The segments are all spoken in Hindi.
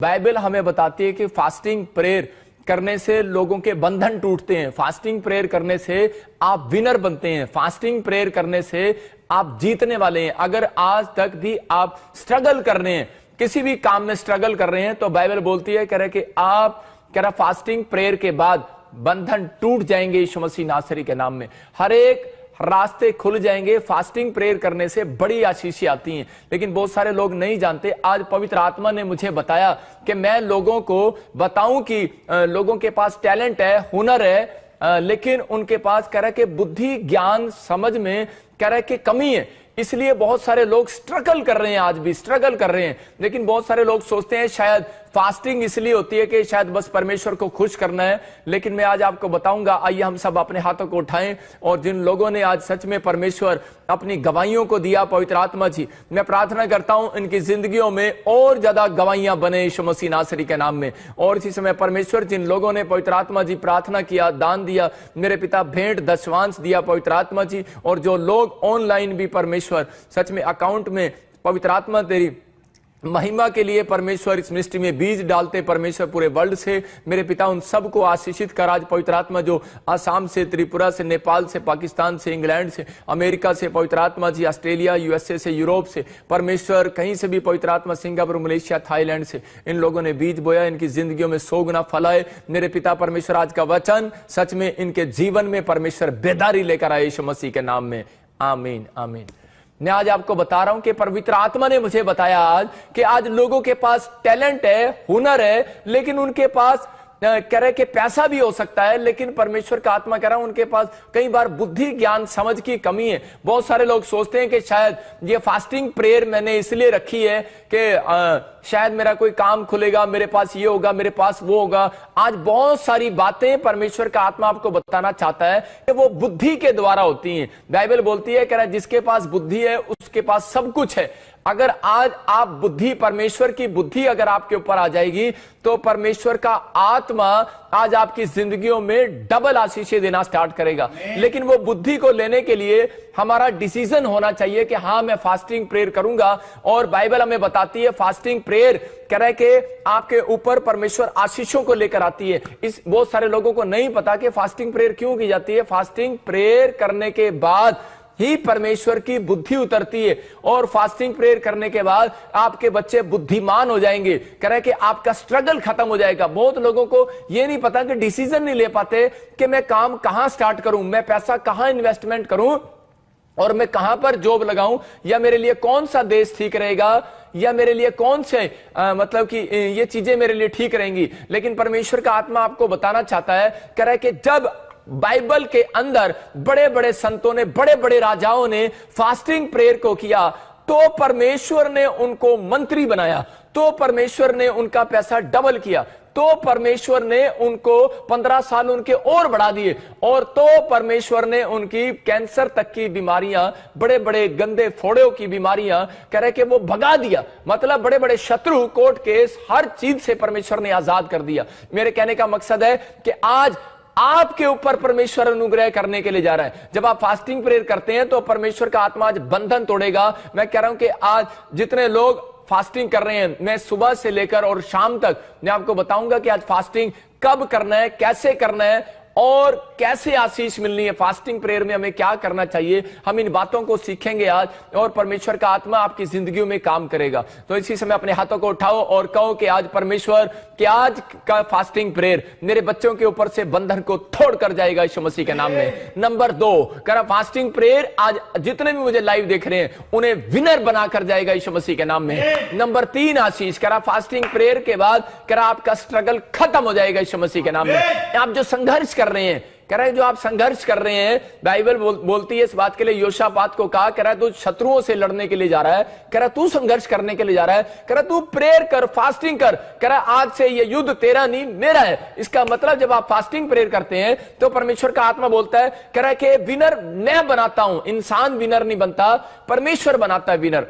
बाइबल हमें बताती है कि फास्टिंग प्रेयर करने से लोगों के बंधन टूटते हैं। फास्टिंग प्रेयर करने से आप विनर बनते हैं। फास्टिंग प्रेयर करने से आप जीतने वाले हैं। अगर आज तक भी आप स्ट्रगल कर रहे हैं, किसी भी काम में स्ट्रगल कर रहे हैं, तो बाइबल बोलती है कह रहे कि आप कह रहा फास्टिंग प्रेयर के बाद बंधन टूट जाएंगे। यीशु मसीह नासरी के नाम में हर एक रास्ते खुल जाएंगे। फास्टिंग प्रेयर करने से बड़ी आशीषें आती हैं, लेकिन बहुत सारे लोग नहीं जानते। आज पवित्र आत्मा ने मुझे बताया कि मैं लोगों को बताऊं कि लोगों के पास टैलेंट है, हुनर है, लेकिन उनके पास कह रहा कि बुद्धि ज्ञान समझ में कह रहा कि कमी है। इसलिए बहुत सारे लोग स्ट्रगल कर रहे हैं, आज भी स्ट्रगल कर रहे हैं। लेकिन बहुत सारे लोग सोचते हैं शायद फास्टिंग इसलिए होती है कि शायद बस परमेश्वर को खुश करना है। लेकिन मैं आज आपको बताऊंगा, आइए हम सब अपने हाथों को उठाएं। और जिन लोगों ने आज सच में परमेश्वर अपनी गवाहियों को दिया, पवित्र आत्मा जी, मैं प्रार्थना करता हूं इनकी जिंदगियों में और ज्यादा गवाहियां बने यीशु मसीह नासरी के नाम में। और इसी समय परमेश्वर जिन लोगों ने पवित्र आत्मा जी प्रार्थना किया, दान दिया, मेरे पिता भेंट दशवांश दिया पवित्र आत्मा जी, और जो लोग ऑनलाइन भी परमेश्वर सच में अकाउंट में पवित्र आत्मा तेरी महिमा के लिए परमेश्वर इस मिनिस्ट्री में बीज डालते परमेश्वर पूरे वर्ल्ड से, मेरे पिता उन सबको आशीषित कर। आज पवित्र आत्मा जो आसाम से, त्रिपुरा से, नेपाल से, पाकिस्तान से, इंग्लैंड से, अमेरिका से, पवित्र आत्मा जी ऑस्ट्रेलिया, यूएसए से, यूरोप से, परमेश्वर कहीं से भी पवित्र आत्मा, सिंगापुर, मलेशिया, थाईलैंड से इन लोगों ने बीज बोया, इनकी जिंदगियों में 100 गुना फलाए। मेरे पिता परमेश्वर आज का वचन सच में इनके जीवन में परमेश्वर बेदारी लेकर आए यीशु मसीह के नाम में। आमीन आमीन। मैं आज आपको बता रहा हूं कि पवित्र आत्मा ने मुझे बताया आज कि आज लोगों के पास टैलेंट है, हुनर है, लेकिन उनके पास कह रहे कि पैसा भी हो सकता है, लेकिन परमेश्वर का आत्मा कह रहा है उनके पास कई बार बुद्धि ज्ञान समझ की कमी है। बहुत सारे लोग सोचते हैं कि शायद ये फास्टिंग प्रेयर मैंने इसलिए रखी है कि शायद मेरा कोई काम खुलेगा, मेरे पास ये होगा, मेरे पास वो होगा। आज बहुत सारी बातें परमेश्वर का आत्मा आपको बताना चाहता है कि वो बुद्धि के द्वारा होती हैं। बाइबल बोलती है कह रहा जिसके पास बुद्धि है उसके पास सब कुछ है। अगर आज आप बुद्धि, परमेश्वर की बुद्धि अगर आपके ऊपर आ जाएगी, तो परमेश्वर का आत्मा आज आपकी जिंदगियों में डबल आशीषें देना स्टार्ट करेगा। लेकिन वो बुद्धि को लेने के लिए हमारा डिसीजन होना चाहिए कि हाँ मैं फास्टिंग प्रेयर करूंगा। और बाइबल हमें बताती है फास्टिंग प्रेयर कह रहे कि आपके ऊपर परमेश्वर आशीषों को लेकर आती है। इस बहुत सारे लोगों को नहीं पता कि फास्टिंग प्रेयर क्यों की जाती है। फास्टिंग प्रेयर करने के बाद ही परमेश्वर की बुद्धि उतरती है, और फास्टिंग प्रेयर करने के बाद आपके बच्चे बुद्धिमान हो जाएंगे। कह रहे कि आपका स्ट्रगल खत्म हो जाएगा। बहुत लोगों को यह नहीं पता कि डिसीजन नहीं ले पाते कि मैं काम कहां स्टार्ट करूं, मैं पैसा कहां इन्वेस्टमेंट करूं, और मैं कहां पर जॉब लगाऊं, या मेरे लिए कौन सा देश ठीक रहेगा, या मेरे लिए कौन से मतलब कि ये चीजें मेरे लिए ठीक रहेंगी। लेकिन परमेश्वर का आत्मा आपको बताना चाहता है, कह रहा है कि जब बाइबल के अंदर बड़े बड़े संतों ने, बड़े बड़े राजाओं ने फास्टिंग प्रेयर को किया, तो परमेश्वर ने उनको मंत्री बनाया, तो परमेश्वर ने उनका पैसा डबल किया, तो परमेश्वर ने उनको 15 साल उनके और बढ़ा दिए, और तो परमेश्वर ने उनकी कैंसर तक की बीमारियां, बड़े बड़े गंदे फोड़ों की बीमारियां कह रहे कि वो भगा दिया। मतलब बड़े बड़े शत्रु, कोर्ट केस, हर चीज से परमेश्वर ने आजाद कर दिया। मेरे कहने का मकसद है कि आज आपके ऊपर परमेश्वर अनुग्रह करने के लिए जा रहा है। जब आप फास्टिंग प्रेयर करते हैं तो परमेश्वर का आत्मा आज बंधन तोड़ेगा। मैं कह रहा हूं कि आज जितने लोग फास्टिंग कर रहे हैं, मैं सुबह से लेकर और शाम तक मैं आपको बताऊंगा कि आज फास्टिंग कब करना है, कैसे करना है, और कैसे आशीष मिलनी है। फास्टिंग प्रेयर में हमें क्या करना चाहिए, हम इन बातों को सीखेंगे आज, और परमेश्वर का आत्मा आपकी जिंदगियों में काम करेगा। तो इसी समय अपने हाथों को उठाओ और कहो कि आज परमेश्वर, कि आज का फास्टिंग प्रेयर मेरे बच्चों के ऊपर से बंधन को तोड़ कर जाएगा यीशु मसीह के नाम में। नंबर 2 कह रहा फास्टिंग प्रेयर आज जितने भी मुझे लाइव देख रहे हैं उन्हें विनर बनाकर जाएगा यीशु मसीह के नाम में। नंबर 3 आशीष कह रहा फास्टिंग प्रेयर के बाद कह रहा आपका स्ट्रगल खत्म हो जाएगा यीशु मसीह के नाम में। आप जो संघर्ष कर रहे हैं, कह रहा है जो आप संघर्ष कर रहे हैं, बाइबल बोलती है इस बात के लिए, योशापात को कहा, कह रहा है तू शत्रुओं से लड़ने के लिए जा रहा है, कह रहा तू संघर्ष करने के लिए जा रहा है, कह रहा तू प्रेयर कर, फास्टिंग कर, कह रहा आज से ये युद्ध तेरा नहीं मेरा है। इसका मतलब जब आप फास्टिंग प्रेयर करते हैं तो परमेश्वर का आत्मा बोलता है, कह रहा है कि विनर मैं बनाता हूं। इंसान विनर नहीं बनता, परमेश्वर बनाता है विनर।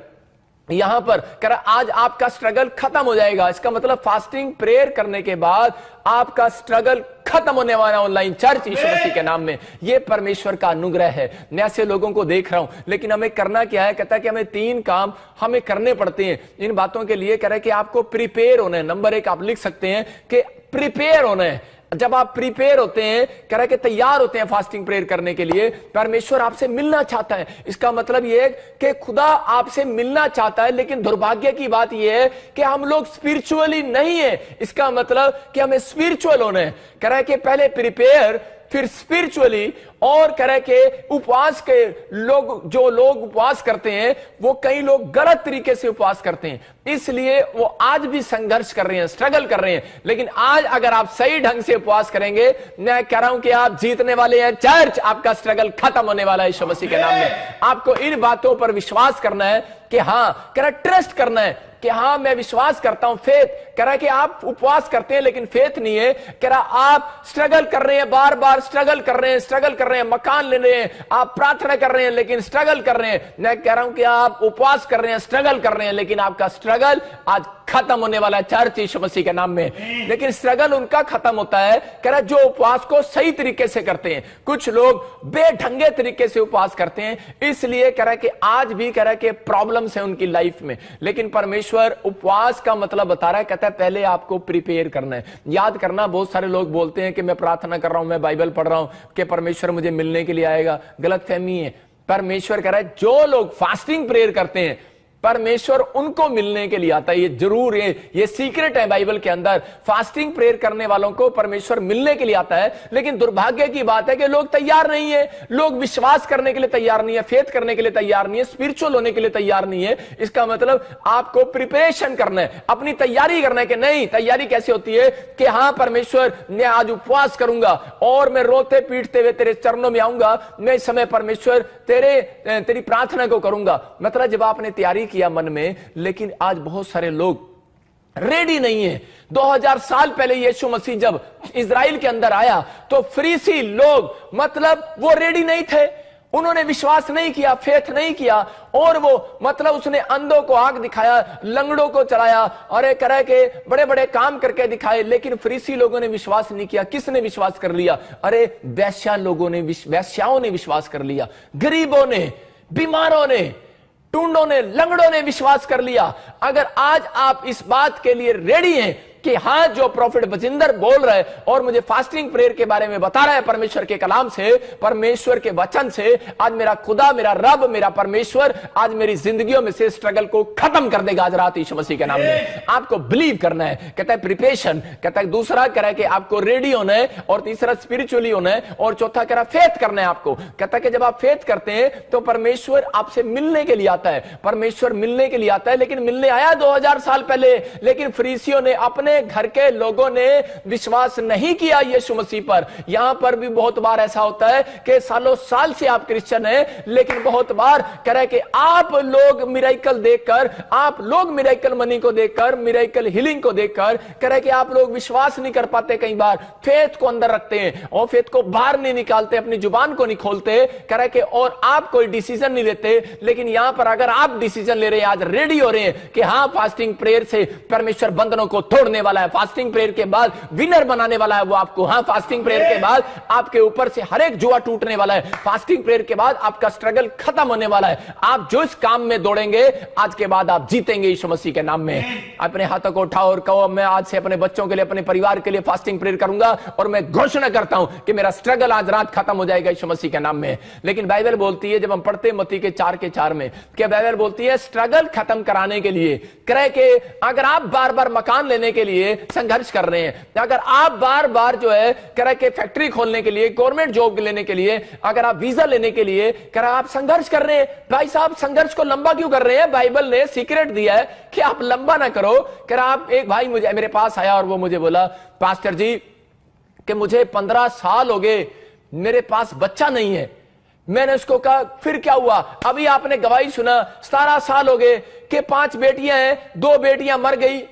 यहां पर कह रहा आज आपका स्ट्रगल खत्म हो जाएगा। इसका मतलब फास्टिंग प्रेयर करने के बाद आपका स्ट्रगल खत्म होने वाला ऑनलाइन चर्च यीशु मसीह के नाम में। यह परमेश्वर का अनुग्रह है। मैं ऐसे लोगों को देख रहा हूं, लेकिन हमें करना क्या है? कहता है कि हमें 3 काम हमें करने पड़ते हैं इन बातों के लिए। कह रहा है कि आपको प्रिपेयर होना है। नंबर 1 आप लिख सकते हैं कि प्रिपेयर होना है। जब आप प्रिपेयर होते हैं, कह रहा है कि तैयार होते हैं फास्टिंग प्रेयर करने के लिए, परमेश्वर आपसे मिलना चाहता है। इसका मतलब यह है कि खुदा आपसे मिलना चाहता है, लेकिन दुर्भाग्य की बात यह है कि हम लोग स्पिरिचुअली नहीं है। इसका मतलब कि हमें स्पिरिचुअल होना है। कह रहा है कि पहले प्रिपेयर, फिर स्पिरिचुअली। और कह रहे कि उपवास के लोग, जो लोग उपवास करते हैं, वो कई लोग गलत तरीके से उपवास करते हैं, इसलिए वो आज भी संघर्ष कर रहे हैं, स्ट्रगल कर रहे हैं। लेकिन आज अगर आप सही ढंग से उपवास करेंगे, मैं कह रहा हूं कि आप जीतने वाले हैं। चर्च, आपका स्ट्रगल खत्म होने वाला है यीशु मसीह के नाम में। आपको इन बातों पर विश्वास करना है कि हां, कह रहा ट्रस्ट करना है कि हां मैं विश्वास करता हूं। फेथ, कह रहा है कि आप उपवास करते हैं लेकिन फेथ नहीं है। कह रहा आप स्ट्रगल कर रहे हैं, बार बार स्ट्रगल कर रहे हैं, स्ट्रगल कर रहे हैं, मकान ले रहे हैं, आप प्रार्थना कर रहे हैं लेकिन स्ट्रगल कर रहे हैं। मैं कह रहा हूं कि आप उपवास कर रहे हैं, स्ट्रगल कर रहे हैं, लेकिन आपका स्ट्रगल आज खत्म होने वाला है चर्च यीशु मसीह के नाम में। लेकिन स्ट्रगल उनका खत्म होता है, कह रहा जो उपवास को सही तरीके से करते हैं। कुछ लोग बेढंगे तरीके से उपवास करते हैं, इसलिए कह रहा कि आज भी कह रहा कि प्रॉब्लम्स है उनकी लाइफ में। लेकिन परमेश्वर उपवास का मतलब बता रहा है, कहता है पहले आपको प्रिपेयर करना है। याद करना, बहुत सारे लोग बोलते हैं कि मैं प्रार्थना कर रहा हूं, मैं बाइबल पढ़ रहा हूं कि परमेश्वर मुझे मिलने के लिए आएगा। गलतफहमी है। परमेश्वर कह रहा है जो लोग फास्टिंग प्रेयर करते हैं, परमेश्वर उनको मिलने के लिए आता है। ये जरूर ये सीक्रेट है बाइबल के अंदर। फास्टिंग प्रेयर करने वालों को परमेश्वर मिलने के लिए आता है। लेकिन दुर्भाग्य की बात है कि लोग तैयार नहीं है। लोग विश्वास करने के लिए तैयार नहीं है, फेथ करने के लिए तैयार नहीं है, स्पिरिचुअल होने के लिए तैयार नहीं है। इसका मतलब आपको प्रिपरेशन करना है, अपनी तैयारी करना है। कि नहीं, तैयारी कैसे होती है? कि हां परमेश्वर, मैं आज उपवास करूंगा और मैं रोते पीटते हुए तेरे चरणों में आऊंगा। मैं इस समय परमेश्वर तेरी प्रार्थना को करूंगा। मतलब जब आपने तैयारी किया मन में, लेकिन आज बहुत सारे लोग रेडी नहीं है। 2000 साल पहले यीशु मसीह जब इजराइल के अंदर आया तो फरीसी लोग, मतलब वो रेडी नहीं थे। उन्होंने विश्वास नहीं किया, फेथ नहीं किया, और वो मतलब उसने अंधों को आंख दिखाया, लंगड़ों को चलाया, और एक तरह के बड़े बड़े काम करके दिखाए। लेकिन फरीसी लोगों ने विश्वास नहीं किया। किसने विश्वास कर लिया? अरे वेश्याओं ने विश्वास कर लिया, गरीबों ने, बीमारों ने, टूंडों ने, लंगड़ों ने विश्वास कर लिया। अगर आज आप इस बात के लिए रेडी हैं कि हां, जो प्रॉफिट बजिंदर बोल रहा है और मुझे फास्टिंग प्रेयर के बारे में बता रहा है परमेश्वर के कलाम से, परमेश्वर के वचन से, आज मेरा खुदा, मेरा रब, मेरा परमेश्वर आज मेरी जिंदगियों में से स्ट्रगल को खत्म कर देगा आज रात यीशु मसीह के नाम में। आपको बिलीव करना है। कहता है प्रिपरेशन, कहता है दूसरा कह रहा है कि आपको रेडी होना है, और तीसरा स्पिरिचुअली होना है, और चौथा कह रहा है फेथ करना है आपको। कहता है कि जब आप फेथ करते हैं तो परमेश्वर आपसे मिलने के लिए आता है। परमेश्वर मिलने के लिए आता है, लेकिन मिलने आया 2000 साल पहले। लेकिन फरीसियों ने, अपने घर के लोगों ने विश्वास नहीं किया यीशु मसीह पर। यहां पर भी बहुत बार ऐसा होता है कि सालों साल से आप क्रिश्चियन हैं, लेकिन बहुत बार कह रहे कि आप लोग मिरेकल देखकर, आप लोग मिरेकल मनी को देखकर, मिरेकल हीलिंग को देखकर कह रहे कि आप लोग विश्वास नहीं कर पाते। कई बार फेथ को अंदर रखते हैं और फेथ को बाहर नहीं निकालते, अपनी जुबान को नहीं खोलते, कह रहे कि और आप कोई डिसीजन नहीं लेते। लेकिन यहां पर अगर आप डिसीजन ले रहे हैं, आज रेडी हो रहे हैं कि हां फास्टिंग प्रेयर से परमेश्वर बंधनों को तोड़ने वाला है, फास्टिंग प्रेयर के बाद विनर बनाने वाला है वो आपको। हां, फास्टिंग प्रेयर के बाद आपके ऊपर से हर एक जुआ टूटने वाला है। फास्टिंग प्रेयर के बाद आपका स्ट्रगल खत्म होने वाला है। आप जो इस काम में दौड़ेंगे, आज के बाद आप जीतेंगे यीशु मसीह के नाम में। अपने हाथों को उठाओ और कहो, मैं आज से अपने बच्चों के लिए, अपने परिवार के लिए फास्टिंग प्रेयर करूंगा, और मैं घोषणा करता हूं कि मेरा स्ट्रगल आज रात खत्म हो जाएगा यीशु मसीह के नाम में। लेकिन बाइबल बोलती है, जब हम पढ़ते हैं मत्ती के 4:4 में, कि बाइबल बोलती है स्ट्रगल खत्म कराने के लिए, कह के अगर आप बार बार मकान लेने के लिए संघर्ष कर रहे हैं, अगर आप बार बार जो है कह के फैक्ट्री खोलने के लिए, गवर्नमेंट जॉब लेने के लिए, अगर आप वीजा लेने के लिए कह आप संघर्ष कर रहे हैं, भाई साहब संघर्ष को लंबा क्यों कर रहे हैं? बाइबल ने सीक्रेट दिया है कि आप लंबा ना करो। कह आप, एक भाई मुझे मेरे पास आया और वो मुझे बोला, पास्टर जी कि मुझे 15 साल हो गए, मेरे पास बच्चा नहीं है। मैंने उसको कहा फिर क्या हुआ? अभी आपने गवाही सुना, 17 साल हो गए कि 5 बेटियां हैं, 2 बेटियां मर गई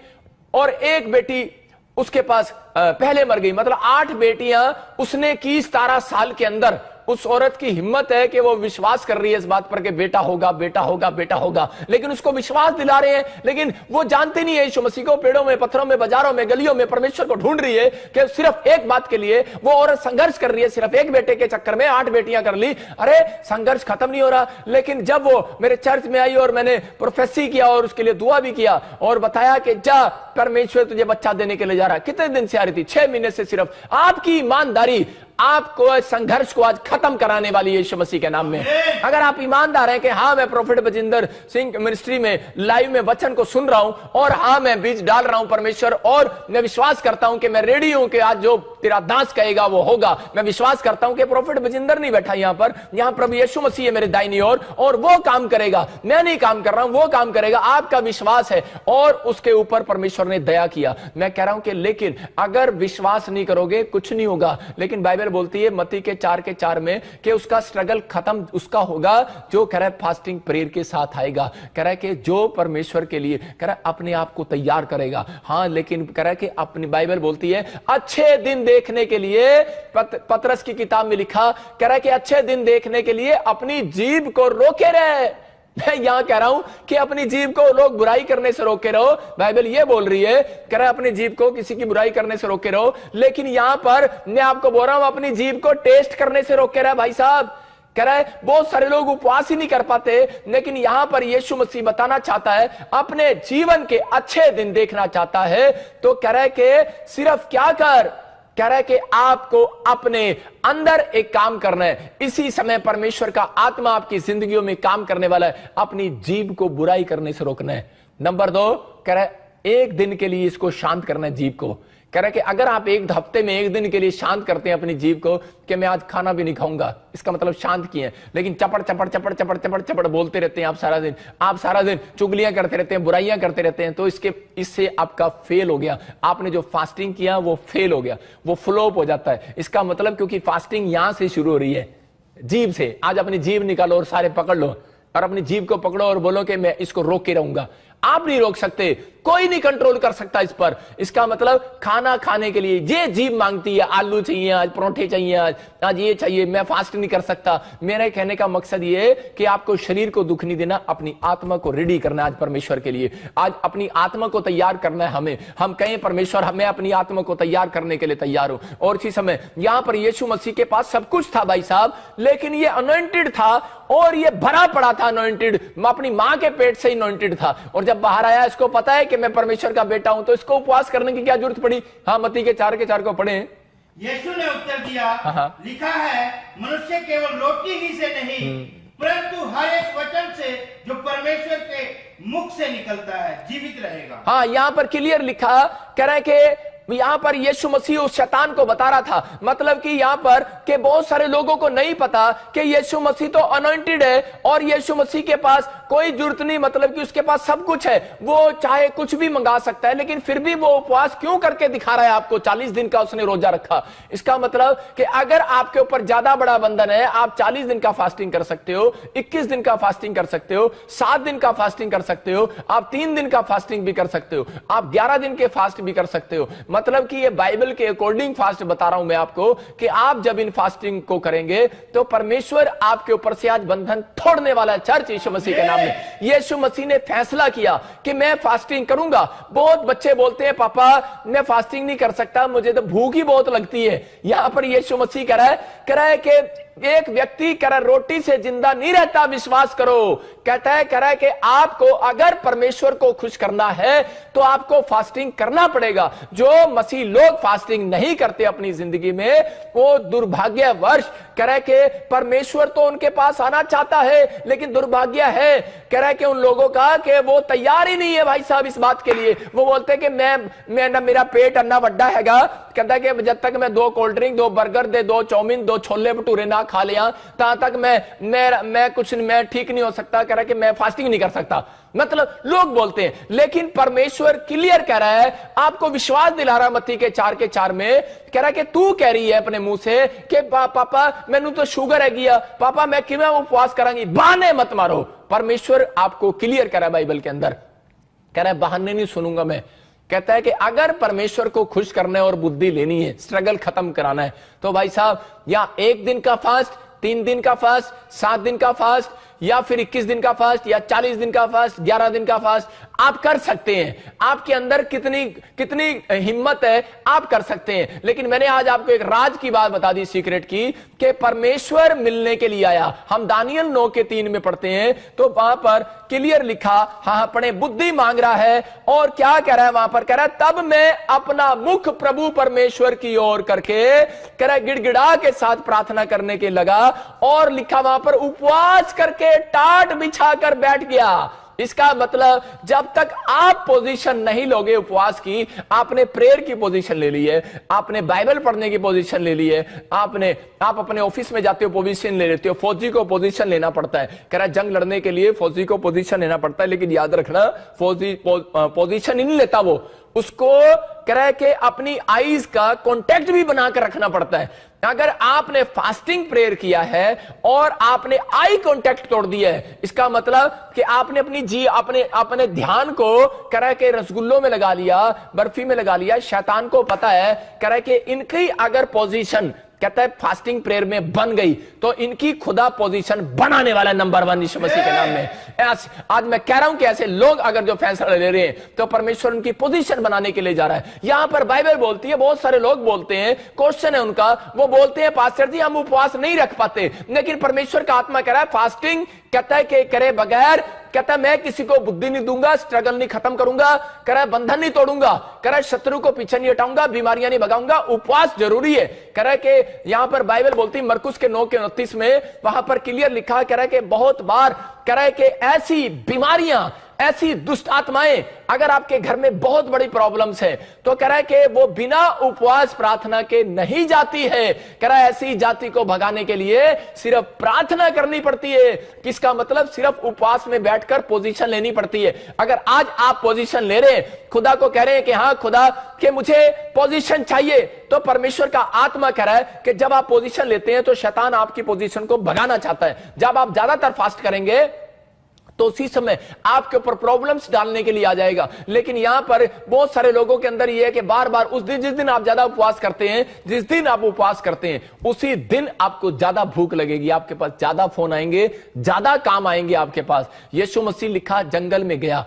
और 1 बेटी उसके पास पहले मर गई। मतलब 8 बेटियां उसने की 17 साल के अंदर, उस औरत की हिम्मत है कि वो विश्वास कर रही है इस बात पर कि बेटा होगा, बेटा होगा, बेटा होगा, लेकिन उसको विश्वास दिला रहे हैं, लेकिन वो जानते नहीं है यीशु मसीह को। पेड़ों में, पत्थरों में, बाजारों में, गलियों में परमेश्वर को ढूंढ रही है कि सिर्फ एक बात के लिए वो औरत संघर्ष कर रही है, सिर्फ एक बेटे के चक्कर में 8 बेटियां कर ली। अरे संघर्ष खत्म नहीं हो रहा। लेकिन जब वो मेरे चर्च में आई और मैंने प्रोफेसी किया और उसके लिए दुआ भी किया और बताया कि जा परमेश्वर तुझे बच्चा देने के लिए जा रहा है। कितने दिन से आ रही थी? 6 महीने से। सिर्फ आपकी ईमानदारी आपको संघर्ष को आज खत्म कराने वाली है यीशु मसीह के नाम में। अगर आप ईमानदार हैं कि हाँ मैं प्रोफेट बजिंदर सिंह मिनिस्ट्री में लाइव में वचन को सुन रहा हूं और हाँ मैं बीज डाल रहा हूं परमेश्वर, और मैं विश्वास करता हूं कि मैं रेडी हूं कि आज जो तेरा दास कहेगा वो होगा। मैं विश्वास करता हूं कि प्रोफेट बजिंदर नहीं बैठा यहां पर, यहां प्रभु यीशु मसीह है मेरे दाहिनी ओर और वो काम करेगा। मैं नहीं काम कर रहा हूं, वो काम करेगा। आपका विश्वास है और उसके ऊपर परमेश्वर ने दया किया। मैं कह रहा हूं कि लेकिन अगर विश्वास नहीं करोगे कुछ नहीं होगा। लेकिन बाइबल बोलती है मत्ती के 4:4 में कि उसका स्ट्रगल खत्म उसका होगा जो कह रहा है फास्टिंग प्रेयर के साथ आएगा। कह रहा है कि जो परमेश्वर के लिए कह रहा है अपने आप को तैयार करेगा। हाँ लेकिन कह रहा है कि अपनी बाइबल बोलती है अच्छे दिन देखने के लिए, पतरस की किताब में लिखा, कह रहा है कि अच्छे दिन देखने के लिए अपनी जीभ को रोके रहे। मैं यहां कह रहा हूं कि अपनी जीभ को लोग बुराई करने से रोके रहो। बाइबल ये बोल रही है, कह रहा है अपनी जीभ को किसी की बुराई करने से रोके रहो। लेकिन यहां पर मैं आपको बोल रहा हूं अपनी जीभ को टेस्ट करने से रोके रहे। भाई साहब कह रहा है बहुत सारे लोग उपवास ही नहीं कर पाते, लेकिन यहां पर यीशु मसीह बताना चाहता है अपने जीवन के अच्छे दिन देखना चाहता है। तो कह रहा है कि सिर्फ क्या कर, कह रहा है कि आपको अपने अंदर एक काम करना है। इसी समय परमेश्वर का आत्मा आपकी जिंदगियों में काम करने वाला है। अपनी जीभ को बुराई करने से रोकना है। नंबर 2 कह रहा है एक दिन के लिए इसको शांत करना है जीभ को। कह रहा है कि अगर आप एक हफ्ते में एक दिन के लिए शांत करते हैं अपनी जीभ को कि मैं आज खाना भी नहीं खाऊंगा, इसका मतलब शांत किए हैं। लेकिन चपड़ चपड़ चपड़ चपड़ चपड़ चपड़ बोलते रहते हैं आप सारा दिन चुगलियां करते रहते हैं, बुराइयां करते रहते हैं, तो इससे आपका फेल हो गया। आपने जो फास्टिंग किया वो फेल हो गया, वो फ्लॉप हो जाता है। इसका मतलब क्योंकि फास्टिंग यहां से शुरू हो रही है, जीभ से। आज अपनी जीभ निकालो और सारे पकड़ लो और अपनी जीभ को पकड़ो और बोलो कि मैं इसको रोक के रहूंगा। आप नहीं रोक सकते, कोई नहीं कंट्रोल कर सकता इस पर। इसका मतलब खाना खाने के लिए ये जीभ मांगती है, आलू चाहिए आज, परोठे चाहिए आज ये चाहिए, मैं फास्ट नहीं कर सकता। मेरे कहने का मकसद ये है कि आपको शरीर को दुख नहीं देना, अपनी आत्मा को रेडी करना है आज परमेश्वर के लिए। आज अपनी आत्मा को तैयार करना है हमें। हम कहें परमेश्वर हमें अपनी आत्मा को तैयार करने के लिए तैयार हो। और इसी समय यहां पर यीशु मसीह के पास सब कुछ था भाई साहब, लेकिन ये अनॉइंटेड था और ये भरा पड़ा था अनॉइंटेड, अपनी मां के पेट से अनॉइंटेड था। और जब बाहर आया इसको पता है कि मैं परमेश्वर का बेटा हूं, तो इसको उपवास करने की क्या जरूरत पड़ी? हाँ मत्ती के 4:4 को पढ़े। यीशु ने उत्तर दिया, लिखा है मनुष्य केवल रोटी ही से नहीं परंतु हर एक वचन से जो परमेश्वर के मुख से निकलता है जीवित रहेगा। हाँ यहां पर क्लियर लिखा, कह रहा है कि यहां पर यीशु मसीह उस शैतान को बता रहा था, मतलब कि यहां पर के बहुत सारे लोगों को नहीं पता कि यीशु मसीह तो अनॉइंटेड है और यीशु मसीह के पास कोई जरूरत नहीं, मतलब कि उसके पास सब कुछ है, वो चाहे कुछ भी मंगा सकता है, लेकिन फिर भी वो उपवास क्यों करके दिखा रहा है आपको? 40 दिन का उसने रोजा रखा। इसका मतलब कि अगर आपके ऊपर ज्यादा बड़ा बंधन है, आप 40 दिन का फास्टिंग कर सकते हो, 21 दिन का फास्टिंग कर सकते हो, 7 दिन का फास्टिंग कर सकते हो, आप 3 दिन का फास्टिंग भी कर सकते हो, आप 11 दिन के फास्ट भी कर सकते हो। मतलब कि ये बाइबल के अकॉर्डिंग फास्ट बता रहा हूं मैं आपको कि आप जब इन फास्टिंग को करेंगे तो परमेश्वर आपके ऊपर से आज बंधन तोड़ने वाला है। चर्च यीशु मसीह के नाम में यीशु मसीह ने फैसला किया कि मैं फास्टिंग करूंगा। बहुत बच्चे बोलते हैं पापा मैं फास्टिंग नहीं कर सकता, मुझे तो भूख ही बहुत लगती है। यहां पर यीशु मसीह कह रहा है कि एक व्यक्ति कह रहा रोटी से जिंदा नहीं रहता, विश्वास करो। कहता है कह रहा है कि आपको अगर परमेश्वर को खुश करना है तो आपको फास्टिंग करना पड़ेगा। जो मसीह लोग फास्टिंग नहीं करते अपनी जिंदगी में वो दुर्भाग्यवश, कह रहा है कि परमेश्वर तो उनके पास आना चाहता है, लेकिन दुर्भाग्य है कह रहा है कि उन लोगों का कि वो तैयार ही नहीं है भाई साहब इस बात के लिए। वो बोलते हैं कि मैं ना मेरा पेट अन्ना वड्डा हैगा, कहता है कि जब तक मैं 2 कोल्ड ड्रिंक, 2 बर्गर दे, 2 चाउमीन, 2 छोले भटूरे ना खा लिया तब तक मैं ठीक नहीं हो सकता। कह रहा है कि मैं फास्टिंग नहीं कर सकता, मतलब लोग बोलते हैं। लेकिन परमेश्वर क्लियर कह रहा है, आपको विश्वास दिला रहा है मत्ती के 4:4 में, कह रहा है कि तू कह रही है अपने मुंह से कि पापा मैनू तो शुगर है गया, पापा मैं किवें उपवास करांगी, बहाने मत मारो। परमेश्वर आपको क्लियर कह रहा है बाइबल के अंदर, कह रहा है बहाने नहीं सुनूंगा मैं। कहता है कि अगर परमेश्वर को खुश करना है और बुद्धि लेनी है, स्ट्रगल खत्म कराना है, तो भाई साहब या 1 दिन का फास्ट 3 दिन का फास्ट, 7 दिन का फास्ट, या फिर 21 दिन का फास्ट, या 40 दिन का फास्ट, 11 दिन का फास्ट आप कर सकते हैं। आपके अंदर कितनी हिम्मत है आप कर सकते हैं। लेकिन मैंने आज आपको एक राज की बात बता दी, सीक्रेट की, कि परमेश्वर मिलने के लिए आया। हम दानियल 9:3 में पढ़ते हैं तो वहां पर क्लियर लिखा, हाँ पढ़े, बुद्धि मांग रहा है और क्या कह रहा है वहां पर, कह रहा है तब मैं अपना मुख प्रभु परमेश्वर की ओर करके, कह रहा है गिड़गिड़ा के साथ प्रार्थना करने के लगा, और लिखा वहां पर उपवास करके टाट बिछाकर बैठ गया। इसका मतलब जब तक आप पोजीशन नहीं लोगे उपवास की, आपने प्रेयर की पोजीशन ले ली है, आपने बाइबल पढ़ने की पोजीशन ले ली है, आप अपने ऑफिस में जाते हो पोजीशन ले लेते हो। फौजी को पोजीशन लेना पड़ता है, कह रहा जंग लड़ने के लिए फौजी को पोजीशन लेना पड़ता है, लेकिन याद रखना फौजी पोजीशन ही नहीं लेता, वो उसको कह रहा है कि अपनी आईज का कांटेक्ट भी बनाकर रखना पड़ता है। अगर आपने फास्टिंग प्रेयर किया है और आपने आई कांटेक्ट तोड़ दिया है, इसका मतलब कि आपने अपने ध्यान को कह रहा है कि रसगुल्लों में लगा लिया, बर्फी में लगा लिया। शैतान को पता है, कह रहा है कि इनकी अगर पोजीशन कहता है फास्टिंग प्रेयर में बन गई तो इनकी खुदा पोजीशन बनाने वाला नंबर 1 यीशु मसीह के नाम में। आज मैं कह रहा हूं कि ऐसे लोग अगर जो फैसला ले रहे हैं तो परमेश्वर उनकी पोजीशन बनाने के लिए जा रहा है। यहां पर बाइबल बोलती है, बहुत सारे लोग बोलते हैं, क्वेश्चन है उनका, वो बोलते हैं पास्टर जी हम उपवास नहीं रख पाते, लेकिन परमेश्वर का आत्मा कह रहा है फास्टिंग कहता है कि करे बगैर, कहता है मैं किसी को बुद्धि नहीं दूंगा, स्ट्रगल नहीं खत्म करूंगा, कह रहा है बंधन नहीं तोड़ूंगा, कह रहा है शत्रु को पीछे नहीं हटाऊंगा, बीमारियां नहीं भगाऊंगा। उपवास जरूरी है। कह रहा है कि यहां पर बाइबल बोलती है मरकुस के 9:29 में, वहां पर क्लियर लिखा, कह रहा है कि बहुत बार कह रहा है कि ऐसी बीमारियां, ऐसी दुष्ट आत्माएं, अगर आपके घर में बहुत बड़ी प्रॉब्लम्स है तो कह रहा है कि वो बिना उपवास प्रार्थना के नहीं जाती है। कह रहा है ऐसी जाति को भगाने के लिए सिर्फ प्रार्थना करनी पड़ती है। किसका मतलब, सिर्फ उपवास में बैठकर पोजीशन लेनी पड़ती है। अगर आज आप पोजीशन ले रहे हैं, खुदा को कह रहे हैं कि हाँ खुदा कि मुझे पोजीशन चाहिए, तो परमेश्वर का आत्मा कह रहा है कि जब आप पोजीशन लेते हैं तो शैतान आपकी पोजीशन को भगाना चाहता है। जब आप ज्यादातर फास्ट करेंगे तो उसी समय आपके ऊपर प्रॉब्लम्स डालने के लिए आ जाएगा। लेकिन यहां पर बहुत सारे लोगों के अंदर यह है कि बार बार उस दिन, जिस दिन आप ज्यादा उपवास करते हैं, जिस दिन आप उपवास करते हैं उसी दिन आपको ज्यादा भूख लगेगी, आपके पास ज्यादा फोन आएंगे, ज्यादा काम आएंगे आपके पास। यीशु मसीह लिखा जंगल में गया,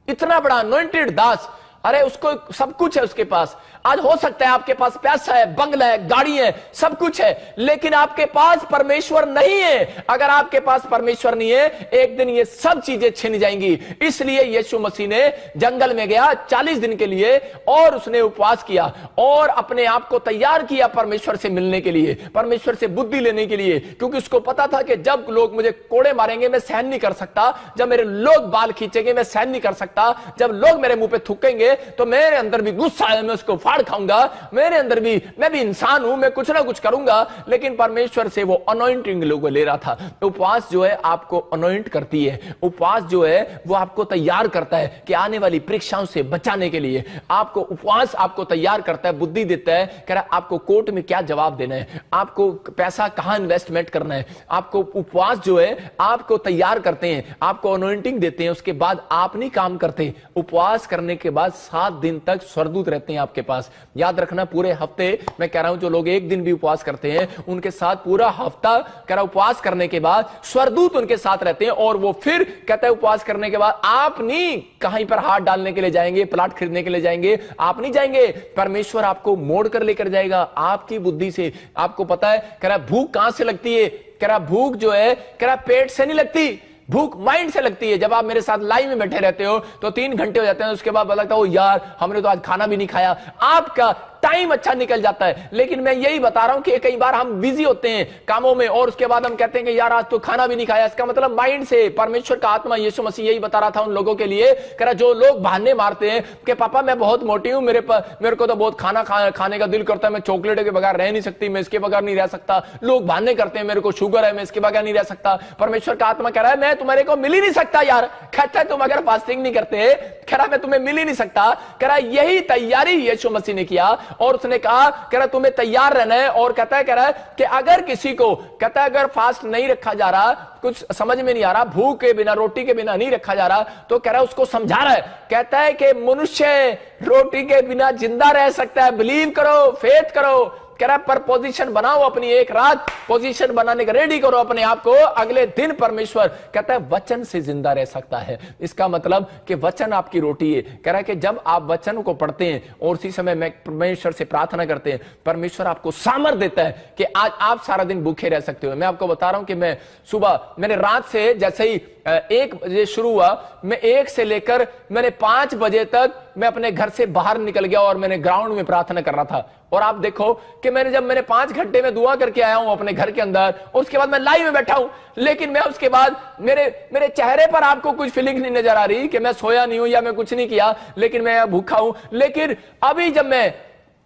इतना बड़ा अनॉइंटेड दास, अरे उसको सब कुछ है उसके पास। आज हो सकता है आपके पास पैसा है, बंगला है, गाड़ी है, सब कुछ है, लेकिन आपके पास परमेश्वर नहीं है। अगर आपके पास परमेश्वर नहीं है, एक दिन ये सब चीजें छिन जाएंगी। इसलिए यीशु मसीह ने जंगल में गया 40 दिन के लिए और उसने उपवास किया और अपने आप को तैयार किया परमेश्वर से मिलने के लिए, परमेश्वर से बुद्धि लेने के लिए, क्योंकि उसको पता था कि जब लोग मुझे कोड़े मारेंगे मैं सहन नहीं कर सकता, जब मेरे लोग बाल खींचेंगे मैं सहन नहीं कर सकता, जब लोग मेरे मुंह पे थूकेंगे तो मेरे अंदर भी गुस्सा है, मैं उसको फाड़ खाऊंगा, मेरे अंदर भी, मैं भी इंसान हूं, मैं कुछ ना कुछ करूंगा। लेकिन परमेश्वर से वो अनॉइंटिंग लोगों ले रहा था। उपवास जो है आपको अनॉइंट करती है, उपवास जो है वो आपको तैयार करता है कि आने वाली परीक्षाओं से बचाने के लिए आपको उपवास आपको तैयार करता है, बुद्धि देता है, कह रहा है आपको कोर्ट में क्या जवाब देना है, आपको पैसा कहां इन्वेस्टमेंट करना है। आपको उपवास जो है आपको तैयार करते हैं, आपको अनॉइंटिंग देते हैं, उसके बाद आप नहीं काम करते। उपवास करने के बाद 7 दिन तक स्वर्गदूत रहते हैं आपके पास। याद रखना, पूरे हफ्ते, मैं कह रहा हूं जो लोग एक दिन भी उपवास करते हैं उनके साथ पूरा हफ्ता कह रहा उपवास करने के बाद स्वर्गदूत उनके साथ रहते हैं। और वो फिर कहता है उपवास करने के बाद आप नहीं कहीं पर हाथ डालने के लिए जाएंगे, प्लाट खरीदने के लिए जाएंगे, आप नहीं जाएंगे, परमेश्वर आपको मोड़ कर लेकर जाएगा आपकी बुद्धि से। आपको पता है, कह रहा भूख कहां से लगती है, कह रहा भूख जो है कह रहा पेट से नहीं लगती, भूख माइंड से लगती है। जब आप मेरे साथ लाइन में बैठे रहते हो तो 3 घंटे हो जाते हैं, उसके बाद लगता है ओ यार हमने तो आज खाना भी नहीं खाया, आपका टाइम अच्छा निकल जाता है। लेकिन मैं यही बता रहा हूं कि कई बार हम बिजी होते हैं कामों में और उसके बाद हम कहते हैं कि यार आज तो खाना भी नहीं खाया। इसका मतलब माइंड से, परमेश्वर का आत्मा यीशु मसीह यही बता रहा था उन लोगों के लिए, कह रहा जो लोग बहाने मारते हैं कि पापा मैं बहुत मोटी हूं, मेरे को तो बहुत खाना खाने का दिल करता है, मैं चॉकलेट के बगैर रह नहीं सकती, मैं इसके बगैर नहीं रह सकता। लोग बहाने करते हैं मेरे को शुगर है, मैं इसके बगैर नहीं रह सकता। परमेश्वर का आत्मा कह रहा है मैं तुम्हारे को मिल ही नहीं सकता यार, कहता है तुम अगर फास्टिंग नहीं करते, कह रहा मैं तुम्हें मिल ही नहीं सकता। कह रहा यही तैयारी यीशु मसीह ने किया और उसने कहा कह रहा तुम्हें तैयार रहना है। और कहता है कह रहा है कि अगर किसी को, कहता है अगर फास्ट नहीं रखा जा रहा, कुछ समझ में नहीं आ रहा, भूख के बिना, रोटी के बिना नहीं रखा जा रहा, तो कह रहा है उसको समझा रहा है, कहता है कि मनुष्य रोटी के बिना जिंदा रह सकता है, बिलीव करो, फेथ करो, कह रहा है पर पोजीशन बनाओ अपनी, एक रात पोजीशन बनाने का रेडी करो अपने आप को, अगले दिन परमेश्वर कहता है वचन से जिंदा रह सकता है। इसका मतलब कि वचन आपकी रोटी है। कह रहा है कि जब आप वचन को पढ़ते हैं और उसी समय में परमेश्वर से प्रार्थना करते हैं, परमेश्वर आपको सामर्थ देता है कि आज आप सारा दिन भूखे रह सकते हो। मैं आपको बता रहा हूं कि मैं सुबह, मैंने रात से जैसे ही 1 बजे शुरू हुआ, मैं 1 से लेकर मैंने 5 बजे तक मैं अपने घर से बाहर निकल गया और मैंने ग्राउंड में प्रार्थना कर रहा था। और आप देखो कि मैंने 5 घंटे में दुआ करके आया हूं अपने घर के अंदर, और उसके बाद मैं लाइव में बैठा हूं, लेकिन मैं उसके बाद मेरे चेहरे पर आपको कुछ फीलिंग नहीं नजर आ रही कि मैं सोया नहीं हूं या मैं कुछ नहीं किया, लेकिन मैं भूखा हूं। लेकिन अभी जब मैं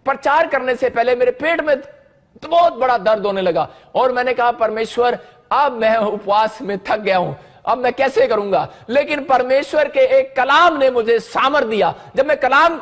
प्रचार करने से पहले मेरे पेट में तो बहुत बड़ा दर्द होने लगा, और मैंने कहा परमेश्वर अब मैं उपवास में थक गया हूं, अब मैं कैसे करूंगा। लेकिन परमेश्वर के एक कलाम ने मुझे सामर्थ दिया। जब मैं कलाम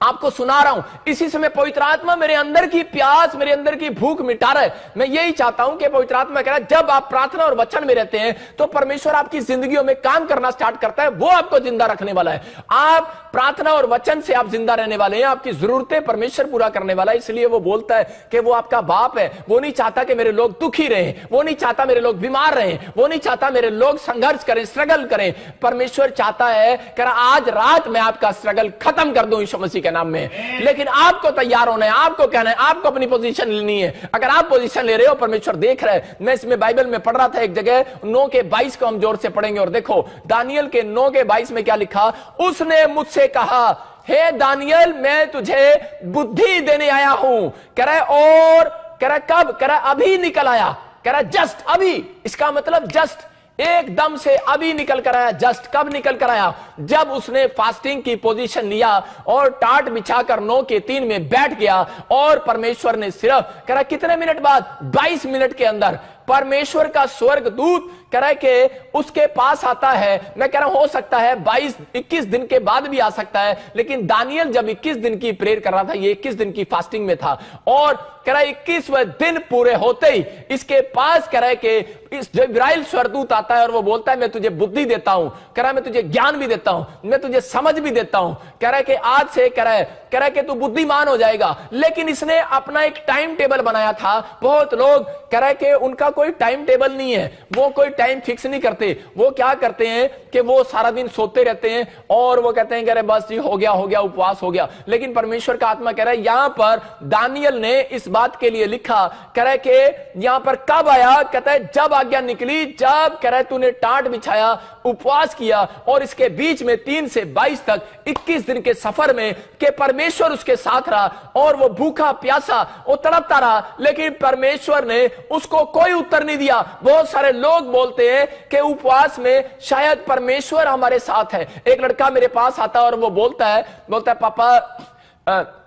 आपको सुना रहा हूं, इसी समय पवित्र आत्मा मेरे अंदर की प्यास, मेरे अंदर की भूख मिटा रहा है। मैं यही चाहता हूं कि पवित्र आत्मा कह रहा है जब आप प्रार्थना और वचन में रहते हैं तो परमेश्वर आपकी जिंदगियों में काम करना स्टार्ट करता है, वो आपको जिंदा रखने वाला है। आप प्रार्थना और वचन से आप जिंदा रहने वाले हैं, आपकी जरूरतें परमेश्वर पूरा करने वाला है। इसलिए वो बोलता है कि वो आपका बाप है। वो नहीं चाहता कि मेरे लोग दुखी रहे, वो नहीं चाहता मेरे लोग बीमार रहे, वो नहीं चाहता मेरे लोग संघर्ष करें, स्ट्रगल करें। परमेश्वर चाहता है कि आज रात में आपका स्ट्रगल खत्म कर दूं यीशु मसीह के नाम में। लेकिन आपको तैयार होना है, आपको कहना है, आपको अपनी पोजीशन लेनी है। अगर आप पोजीशन ले रहे हो, परमेश्वर देख रहा है। मैं इसमें बाइबल में पढ़ रहा था एक जगह 9 के 22 को हम जोर से पढ़ेंगे, और देखो दानियल के 9 के 22 में क्या लिखा। उसने मुझसे कहा, हे दानियल मैं तुझे बुद्धि देने आया हूं। कह रहा है, और कह रहा कब, कह रहा अभी निकल आया, कह रहा जस्ट अभी। इसका मतलब जस्ट एकदम से अभी निकल कर आया। जस्ट कब निकल कर आया, जब उसने फास्टिंग की पोजीशन लिया और टाट बिछाकर 9 के 3 में बैठ गया, और परमेश्वर ने सिर्फ कह रहा कितने मिनट बाद, 22 मिनट के अंदर परमेश्वर का स्वर्ग दूत कह रहा है कि उसके पास आता है। मैं कह रहा हूं हो सकता है 22-21 दिन के बाद भी आ सकता है, लेकिन दानियल जब 21 दिन की प्रेयर कर रहा था, ये 21 दिन की फास्टिंग में था, और कह रहा है 21वें दिन पूरे होते ही इसके पास कह रहा है कि इस जिब्राइल स्वर्गदूत आता है और वो बोलता है मैं तुझे बुद्धि देता हूं, कह रहा है मैं तुझे ज्ञान भी देता हूं, मैं तुझे समझ भी देता हूं। कह रहा है कि आज से कह रहा है कि तू बुद्धिमान हो जाएगा। लेकिन इसने अपना एक टाइम टेबल बनाया था। बहुत लोग कह रहा है कि उनका कोई टाइम टेबल नहीं है, वो कोई टाइम फिक्स नहीं करते। वो क्या करते हैं कि वो सारा दिन सोते रहते हैं और वो कहते हैं कि अरे बस जी हो गया उपवास हो गया। लेकिन परमेश्वर का आत्मा कह रहा है यहां पर दानियल ने इस बात के लिए लिखा, कह रहा है कि यहां पर कब आया, कहता है जब आज्ञा निकली, जब कह रहा है तूने टाट बिछाया, उपवास किया, और इसके बीच में 3 से 22 तक 21 दिन के सफर में कि परमेश्वर उसके साथ रहा, और वो भूखा प्यासा वो तड़पता रहा, लेकिन परमेश्वर ने उसको कोई उत्तर नहीं दिया। बहुत सारे लोग बोलते हैं कि उपवास में शायद परमेश्वर हमारे साथ है। एक लड़का मेरे पास आता है और वो बोलता है पापा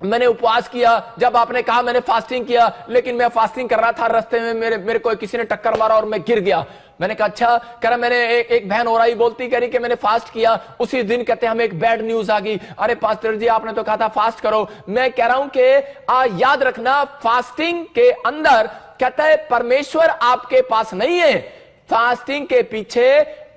मैंने उपवास किया, जब आपने कहा मैंने फास्टिंग किया, लेकिन मैं फास्टिंग कर रहा था, रास्ते में मेरे को किसी ने टक्कर मारा और मैं गिर गया। मैंने कहा अच्छा। कह रहा मैंने एक बहन हो रही बोलती कह रही कि मैंने फास्ट किया, उसी दिन कहते हमें एक बैड न्यूज आ गई, अरे पास्टर जी आपने तो कहा था फास्ट करो। मैं कह रहा हूं कि याद रखना फास्टिंग के अंदर कहता है परमेश्वर आपके पास नहीं है, फास्टिंग के पीछे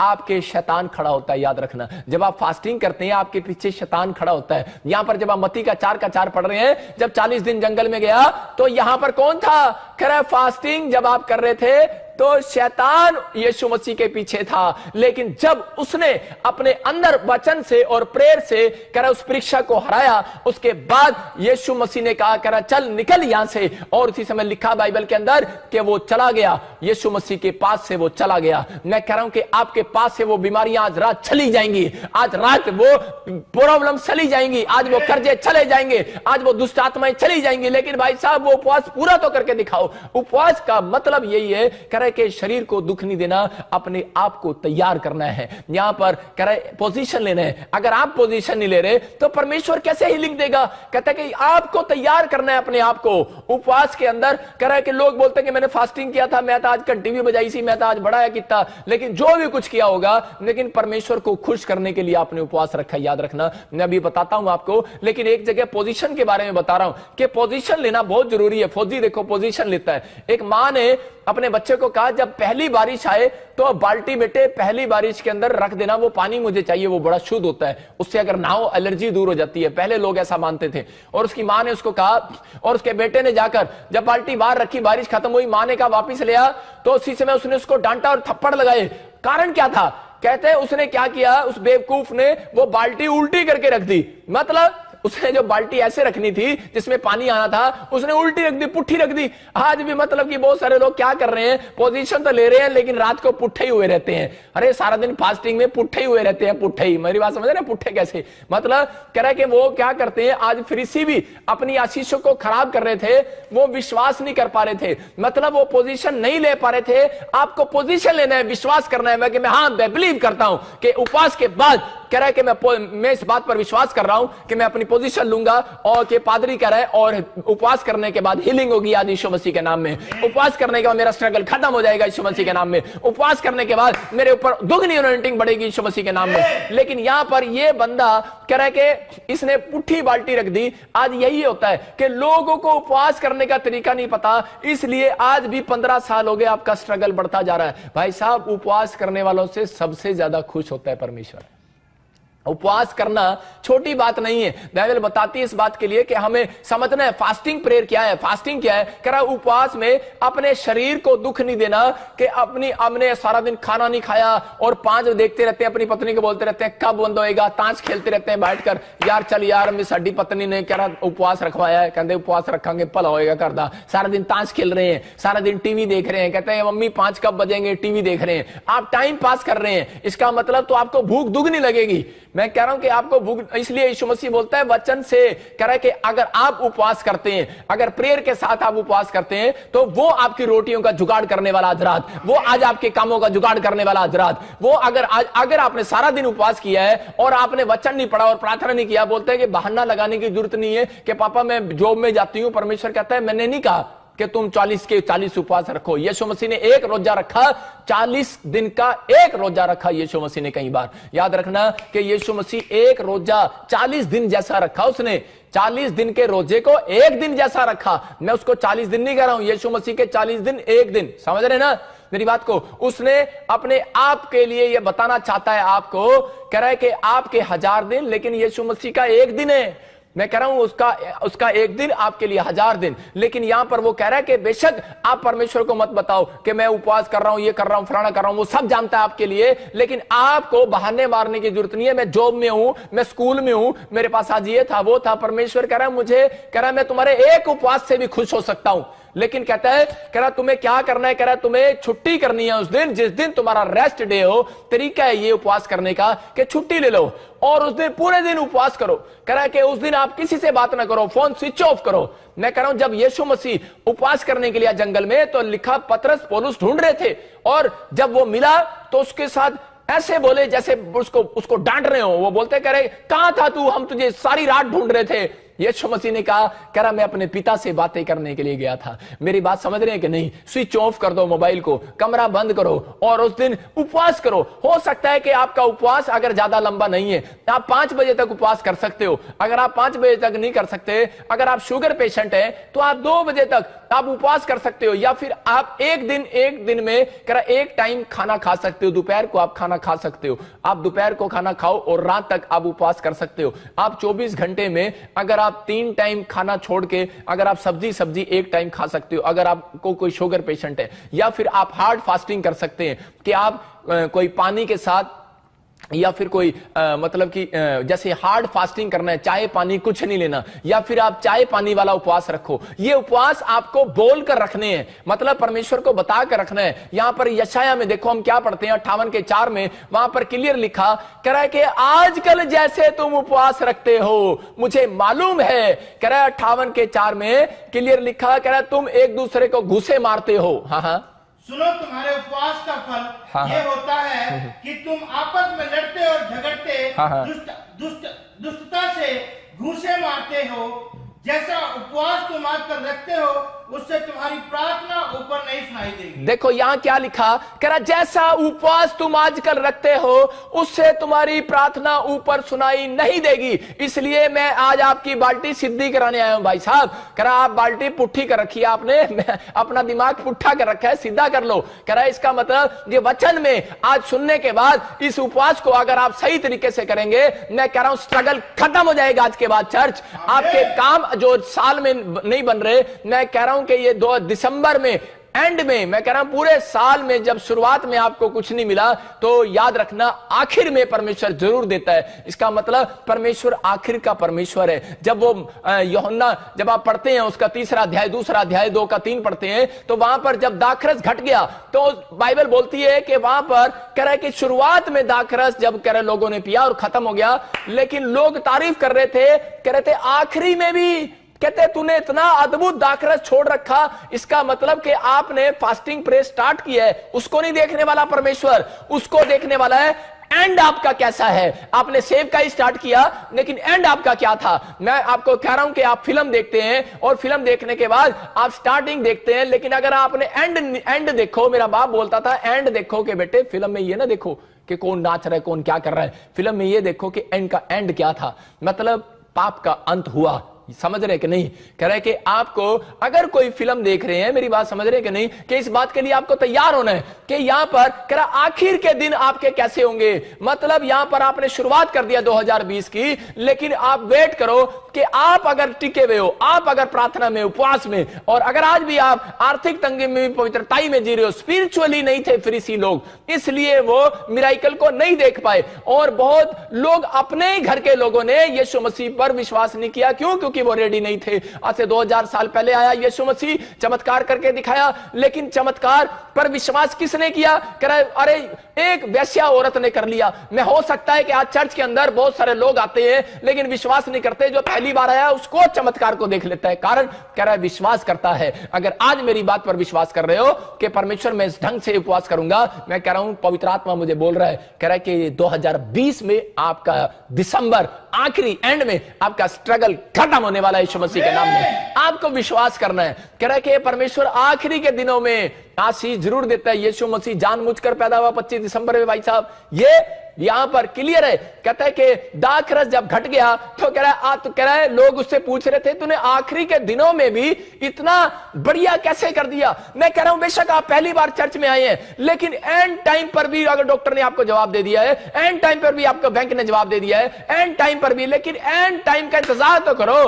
आपके शैतान खड़ा होता है। याद रखना, जब आप फास्टिंग करते हैं आपके पीछे शैतान खड़ा होता है। यहां पर जब आप मत्ती का 4 पढ़ रहे हैं, जब 40 दिन जंगल में गया तो यहां पर कौन था, कह रहा है फास्टिंग जब आप कर रहे थे तो शैतान यीशु मसीह के पीछे था। लेकिन जब उसने अपने अंदर वचन से और प्रेयर से कह रहा उस परीक्षा को हराया, उसके बाद यीशु मसीह ने कहा कह रहा चल निकल यहां से, और उसी समय लिखा बाइबल के अंदर कि वो चला गया, यीशु मसीह के पास से वो चला गया। मैं कह रहा हूं कि आपके पास से वो बीमारियां आज रात चली जाएंगी, आज रात वो प्रॉब्लम चली जाएंगी, आज वो कर्जे चले जाएंगे, आज वो दुष्ट आत्माएं चली जाएंगी। लेकिन भाई साहब वो उपवास पूरा तो करके दिखाओ। उपवास का मतलब यही है कह रहा के शरीर को दुख नहीं देना, अपने आप को तैयार करना है। यहां पर कह रहे पोजीशन लेना है। अगर आप पोजीशन नहीं ले रहे तो परमेश्वर कैसे हीलिंग देगा। कहता है कि आपको तैयार करना है अपने आप को उपवास के अंदर। कह रहा है कि लोग बोलते हैं कि मैंने फास्टिंग किया था, मैं तो आज घंटी भी बजाई सी, मैं तो आज बड़ा किया, लेकिन जो भी कुछ किया होगा, लेकिन परमेश्वर को खुश करने के लिए आपने उपवास रखा। याद रखना, मैं अभी बताता हूं आपको, लेकिन एक जगह पोजीशन के बारे में बता रहा हूं कि पोजीशन लेना बहुत जरूरी है। फौजी देखो पोजीशन लेता है। एक मां ने अपने बच्चे को कहा जब पहली बारिश आए तो बाल्टी बेटे पहली बारिश के अंदर रख देना, वो पानी मुझे चाहिए, वो बड़ा शुद्ध होता है, उससे अगर नहाओ एलर्जी दूर हो जाती है। पहले लोग ऐसा मानते थे। और उसकी मां ने उसको कहा, और उसके बेटे ने जाकर जब बाल्टी बाहर रखी, बारिश खत्म हुई, मां ने कहा वापिस ले आ, तो उसी समय उसने उसको डांटा और थप्पड़ लगाए। कारण क्या था? कहते हैं उसने क्या किया, उस बेवकूफ ने वो बाल्टी उल्टी करके रख दी। मतलब उसने जो बाल्टी ऐसे रखनी थी जिसमें पानी आना था, उसने उल्टी रख दी, पुट्ठी रख दी। आज भी मतलब कि बहुत सारे लोग क्या कर रहे हैं, पोजीशन तो ले रहे हैं लेकिन रात को पुट्ठे ही हुए रहते हैं। अरे सारा दिन फास्टिंग में पुट्ठे ही हुए रहते हैं, पुट्ठे ही। मेरी बात समझ रहे हैं? पुट्ठे कैसे? मतलब कह रहे कि वो क्या करते हैं, आज फरीसी भी अपनी आशीषों को खराब कर रहे थे, वो विश्वास नहीं कर पा रहे थे, मतलब वो पोजीशन नहीं ले पा रहे थे। आपको पोजीशन लेना है, विश्वास करना है कि मैं हाँ मैं बिलीव करता हूं कि उपवास के बाद कह रहा है कि मैं इस बात पर विश्वास कर रहा हूं कि मैं अपनी पोजीशन लूंगा, और कि पादरी कह रहा है और उपवास करने के बाद हीलिंग होगी आज यीशु मसीह के नाम में। उपवास करने के बाद मेरा स्ट्रगल खत्म हो जाएगा यीशु मसीह के नाम में। उपवास करने के बाद मेरे ऊपर दुगनी अनॉइंटिंग बढ़ेगी यीशु मसीह के नाम में। लेकिन यहां पर यह बंदा कह रहा है कि इसने पुट्ठी बाल्टी रख दी। आज यही होता है कि लोगों को उपवास करने का तरीका नहीं पता, इसलिए आज भी 15 साल हो गए आपका स्ट्रगल बढ़ता जा रहा है। भाई साहब, उपवास करने वालों से सबसे ज्यादा खुश होता है परमेश्वर। उपवास करना छोटी बात नहीं है। बाइबल बताती है इस बात के लिए कि हमें समझना है फास्टिंग प्रेयर क्या है। फास्टिंग क्या है? कह रहा उपवास में अपने शरीर को दुख नहीं देना कि हमने सारा दिन खाना नहीं खाया और 5 देखते रहते हैं, अपनी पत्नी को बोलते रहते हैं कब बंद होएगा, ताश खेलते रहते हैं बैठकर, यार चल यार मैं साडी पत्नी ने कह रहा उपवास रखवाया है, कहते उपवास रखेंगे भला होएगा करदा। सारा दिन ताश खेल रहे हैं, सारा दिन टीवी देख रहे हैं, कहते हैं मम्मी 5 कब बजेंगे, टीवी देख रहे हैं। आप टाइम पास कर रहे हैं, इसका मतलब तो आपको भूख दुगनी लगेगी। मैं कह रहा हूं कि आपको भूख, इसलिए यीशु मसीह बोलता है वचन से, कह रहा है कि अगर आप उपवास करते हैं, अगर प्रेयर के साथ आप उपवास करते हैं, तो वो आपकी रोटियों का जुगाड़ करने वाला हजरात, वो आज आपके कामों का जुगाड़ करने वाला हजरात, वो अगर आपने सारा दिन उपवास किया है और आपने वचन नहीं पढ़ा और प्रार्थना नहीं किया, बोलते हैं कि बहाना लगाने की जरूरत नहीं है कि पापा मैं जॉब में जाती हूं। परमेश्वर कहता है मैंने नहीं कहा कि तुम 40 के 40 उपवास रखो। यीशु मसीह ने एक रोजा रखा, 40 दिन का एक रोजा रखा यीशु मसीह ने। कई बार याद रखना कि यीशु मसीह एक रोजा 40 दिन जैसा रखा। उसने 40 दिन के रोजे को एक दिन जैसा रखा। मैं उसको 40 दिन नहीं कह रहा हूं, यीशु मसीह के 40 दिन एक दिन। समझ रहे ना मेरी बात को? उसने अपने आप के लिए यह बताना चाहता है आपको, कह रहा है कि आपके 1000 दिन, लेकिन यीशु मसीह का एक दिन है। मैं कह रहा हूं उसका एक दिन आपके लिए 1000 दिन। लेकिन यहां पर वो कह रहा है कि बेशक आप परमेश्वर को मत बताओ कि मैं उपवास कर रहा हूं, ये कर रहा हूं, फलाना कर रहा हूं, वो सब जानता है आपके लिए। लेकिन आपको बहाने मारने की जरूरत नहीं है। मैं जॉब में हूं, मैं स्कूल में हूं, मेरे पास आज ये था वो था। परमेश्वर कह रहा है मुझे, कह रहा है मैं तुम्हारे एक उपवास से भी खुश हो सकता हूं। लेकिन कहता है, कह रहा तुम्हें क्या करना है, कह रहा तुम्हें छुट्टी करनी है उस दिन जिस दिन तुम्हारा रेस्ट डे हो। तरीका है ये उपवास करने का कि छुट्टी ले लो और उस दिन पूरे दिन उपवास करो। कह रहा है कि उस दिन आप किसी से बात ना करो, फोन स्विच ऑफ करो। मैं कह रहा हूं जब यीशु मसीह उपवास करने के लिए जंगल में, तो लिखा पतरस पौलुस ढूंढ रहे थे, और जब वो मिला तो उसके साथ ऐसे बोले जैसे उसको डांट रहे हो। वो बोलते कह रहे कहां था तू, हम तुझे सारी रात ढूंढ रहे थे। यीशु मसीह ने कहा, कह रहा मैं अपने पिता से बातें करने के लिए गया था। मेरी बात समझ रहे हैं कि नहीं? स्विच ऑफ कर दो मोबाइल को, कमरा बंद करो और उस दिन उपवास करो। हो सकता है कि आपका उपवास अगर ज्यादा लंबा नहीं है, आप 5 बजे तक उपवास कर सकते हो। अगर आप 5 बजे तक नहीं कर सकते, अगर आप शुगर पेशेंट हैं, तो आप 2 बजे तक आप उपवास कर सकते हो। या फिर आप एक दिन में कह रहा एक टाइम खाना खा सकते हो, दोपहर को आप खाना खा सकते हो। आप दोपहर को खाना खाओ और रात तक आप उपवास कर सकते हो। आप 24 घंटे में अगर आप 3 टाइम खाना छोड़ के अगर आप सब्जी एक टाइम खा सकते हो, अगर आपको कोई शुगर पेशेंट है। या फिर आप हार्ड फास्टिंग कर सकते हैं कि आप कोई पानी के साथ, या फिर कोई मतलब कि जैसे हार्ड फास्टिंग करना है, चाय पानी कुछ नहीं लेना, या फिर आप चाय पानी वाला उपवास रखो। ये उपवास आपको बोल कर रखने हैं, मतलब परमेश्वर को बता कर रखना है। यहां पर यशाया में देखो हम क्या पढ़ते हैं, 58 के 4 में, वहां पर क्लियर लिखा, कह रहा है कि आजकल जैसे तुम उपवास रखते हो मुझे मालूम है। कह रहा है 58 के 4 में क्लियर लिखा, कह रहा है तुम एक दूसरे को घूसे मारते हो। हाँ, सुनो तुम्हारे उपवास का फल ये होता है कि तुम आपस में लड़ते और झगड़ते, दुष्टता से घूंसे मारते हो जैसा उपवास तुम आजकल रखते हो उससे तुम्हारी प्रार्थना ऊपर नहीं सुनाई देगी। देखो यहां क्या लिखा, कह रहा जैसा उपवास तुम आजकल रखते हो उससे तुम्हारी प्रार्थना ऊपर सुनाई नहीं देगी। इसलिए मैं आज आपकी बाल्टी सीधी कराने आया हूं भाई साहब। कह रहा आप बाल्टी पुट्ठी कर रखी है आपने, अपना दिमाग पुट्ठा कर रखा है, सीधा कर लो। कह रहा इसका मतलब ये वचन में आज सुनने के बाद इस उपवास को अगर आप सही तरीके से करेंगे, मैं कह रहा हूं स्ट्रगल खत्म हो जाएगा आज के बाद। चर्च आपके काम जो साल में नहीं बन रहे, मैं कह रहा हूं कि ये 2 दिसंबर में एंड में, मैं कह रहा हूं पूरे साल में जब शुरुआत में आपको कुछ नहीं मिला तो याद रखना आखिर में परमेश्वर जरूर देता है। इसका मतलब परमेश्वर आखिर का परमेश्वर है। जब वो यूहन्ना जब आप पढ़ते हैं उसका 3रा अध्याय 2रा अध्याय 2 का 3 पढ़ते हैं तो वहां पर जब दाखरस घट गया तो बाइबल बोलती है कि वहां पर कह रहा है कि शुरुआत में दाखरस जब कह रहे लोगों ने पिया और खत्म हो गया, लेकिन लोग तारीफ कर रहे थे, कह रहे थे आखिरी में भी कहते तूने इतना अद्भुत दाखरस छोड़ रखा। इसका मतलब कि आपने फास्टिंग प्रे स्टार्ट किया है, उसको नहीं देखने वाला परमेश्वर, उसको देखने वाला है एंड आपका कैसा है। आपने सेव का ही स्टार्ट किया लेकिन एंड आपका क्या था। मैं आपको कह रहा हूं कि आप फिल्म देखते हैं और फिल्म देखने के बाद आप स्टार्टिंग देखते हैं, लेकिन अगर आपने एंड देखो, मेरा बाप बोलता था एंड देखो कि बेटे फिल्म में ये ना देखो कि कौन नाच रहा है कौन क्या कर रहा है, फिल्म में ये देखो कि एंड का एंड क्या था, मतलब पाप का अंत हुआ। समझ रहे कि नहीं? कह रहे कि आपको अगर कोई फिल्म देख रहे हैं, मेरी बात समझ रहे कि नहीं, कि इस बात के लिए आपको तैयार होना है कि यहां पर कह रहा आखिर के दिन आपके कैसे होंगे। मतलब यहां पर आपने शुरुआत कर दिया 2020 की, लेकिन आप वेट करो कि आप अगर टिके हुए हो, आप अगर प्रार्थना में उपवास में, और अगर आज भी आप आर्थिक तंगी में पवित्रताई में जी रहे हो, स्पिरिचुअली नहीं थे फरीसी लोग, इसलिए वो मिराइकल को नहीं देख पाए। और बहुत लोग अपने ही घर के लोगों ने यीशु मसीह पर विश्वास नहीं किया। क्यों? क्योंकि वो रेडी नहीं थे। आज से 2000 साल पहले आया यीशु मसीह, चमत्कार करके दिखाया, लेकिन चमत्कार पर विश्वास किसने किया? कह रहा है अरे एक वेश्या औरत ने कर लिया। मैं हो सकता है कि आज चर्च के अंदर बहुत सारे लोग आते हैं लेकिन विश्वास नहीं करते, जो पहली बार आया उसको चमत्कार को देख लेता है। कारण कह रहा है विश्वास करता है। अगर आज मेरी बात पर विश्वास कर रहे हो कि परमेश्वर मैं इस ढंग से उपवास करूंगा, मैं कह रहा हूं पवित्र आत्मा मुझे बोल रहा है, कह रहा है कि 2020 में आपका दिसंबर आखिरी एंड में आपका स्ट्रगल खत्म होने वाला है यीशु मसीह के नाम में। आपको विश्वास करना है। कह रहा है कि परमेश्वर आखिरी के दिनों में आशीष जरूर देता है। यीशु मसीह जानबूझकर पैदा हुआ 25 दिसंबर में। भाई साहब ये यहां पर क्लियर है। कहता है कि दाखरस जब घट गया तो कह रहा है लोग उससे पूछ रहे थे तूने आखिरी के दिनों में भी इतना बढ़िया कैसे कर दिया। मैं कह रहा हूं बेशक आप पहली बार चर्च में आए हैं, लेकिन एंड टाइम पर भी अगर डॉक्टर ने आपको जवाब दे दिया है, एंड टाइम पर भी आपको बैंक ने जवाब दे दिया है, एंड टाइम पर भी, लेकिन एंड टाइम का इंतजार तो करो,